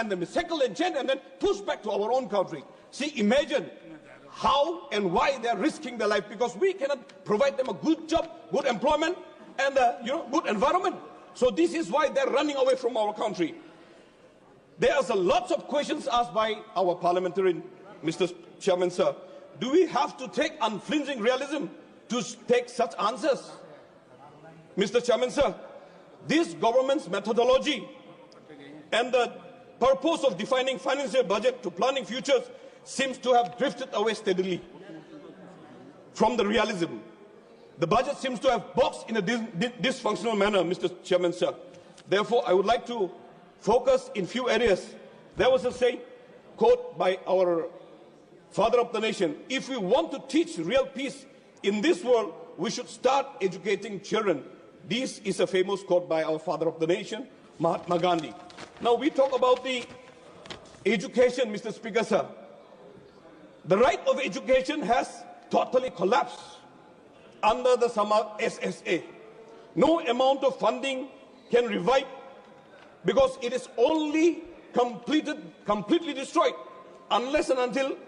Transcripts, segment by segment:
and then settle and change and then push back to our own country. See, imagine how and why they are risking their life, because we cannot provide them a good job, good employment, and good environment. So this is why they're running away from our country. There are lots of questions asked by our parliamentarian, Mr. Chairman, sir. Do we have to take unflinching realism to take such answers? Mr. Chairman, sir, this government's methodology and the purpose of defining financial budget to planning futures seems to have drifted away steadily from the realism. The budget seems to have boxed in a dysfunctional manner, Mr. Chairman, sir. Therefore, I would like to focus in few areas. There was a saying, quote by our father of the nation: if we want to teach real peace in this world, we should start educating children. This is a famous quote by our father of the nation, Mahatma Gandhi. Now we talk about the education, Mr. Speaker, sir. The right of education has totally collapsed under the sangma SSA. No amount of funding can revive, because it is only completely destroyed unless and until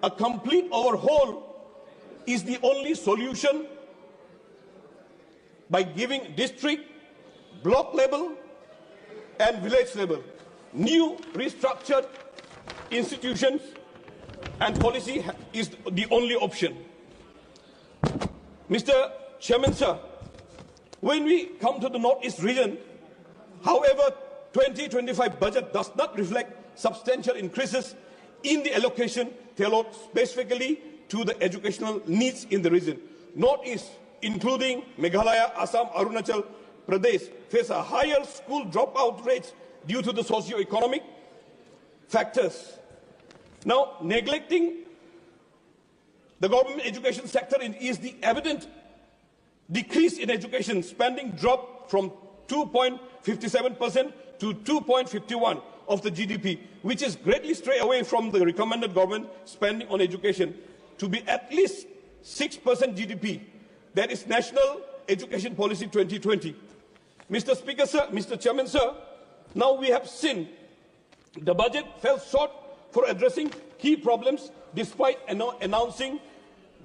a complete overhaul is the only solution, by giving district, block level and village level new restructured institutions, and policy is the only option. Mr. Chairman, sir, when we come to the Northeast region, however, 2025 budget does not reflect substantial increases in the allocation tailored specifically to the educational needs in the region. Northeast, including Meghalaya, Assam, Arunachal Pradesh, face a higher school dropout rates due to the socio-economic factors. Now, neglecting the government education sector is the evident decrease in education spending, drop from 2.57% to 2.51% of the GDP, which is greatly stray away from the recommended government spending on education to be at least 6% GDP. That is National Education Policy 2020. Mr. Speaker, sir, Mr. Chairman, sir, now we have seen the budget fell short for addressing key problems despite announcing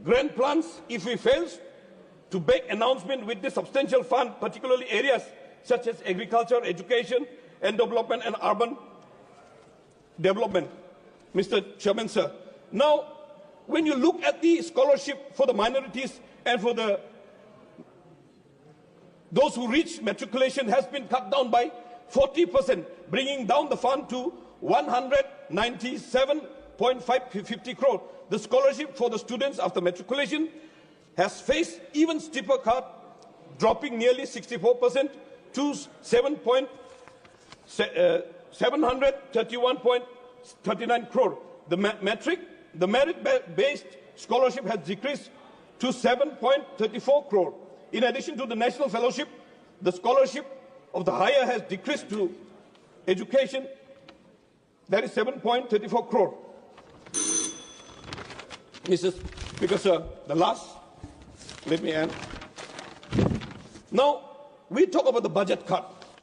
grand plans. If we fail to make announcement with the substantial fund, particularly areas such as agriculture, education and development and urban development. Mr. Chairman, sir, now when you look at the scholarship for the minorities and for those who reach matriculation has been cut down by 40%, bringing down the fund to 197.550 crore. The scholarship for the students after matriculation has faced even steeper cut, dropping nearly 64% to 731.39 crore. The merit-based scholarship has decreased to 7.34 crore. In addition to the national fellowship, the scholarship of the higher has decreased to education, that is 7.34 crore. Mr. Speaker, sir, the last, let me end. Now, we talk about the budget cut.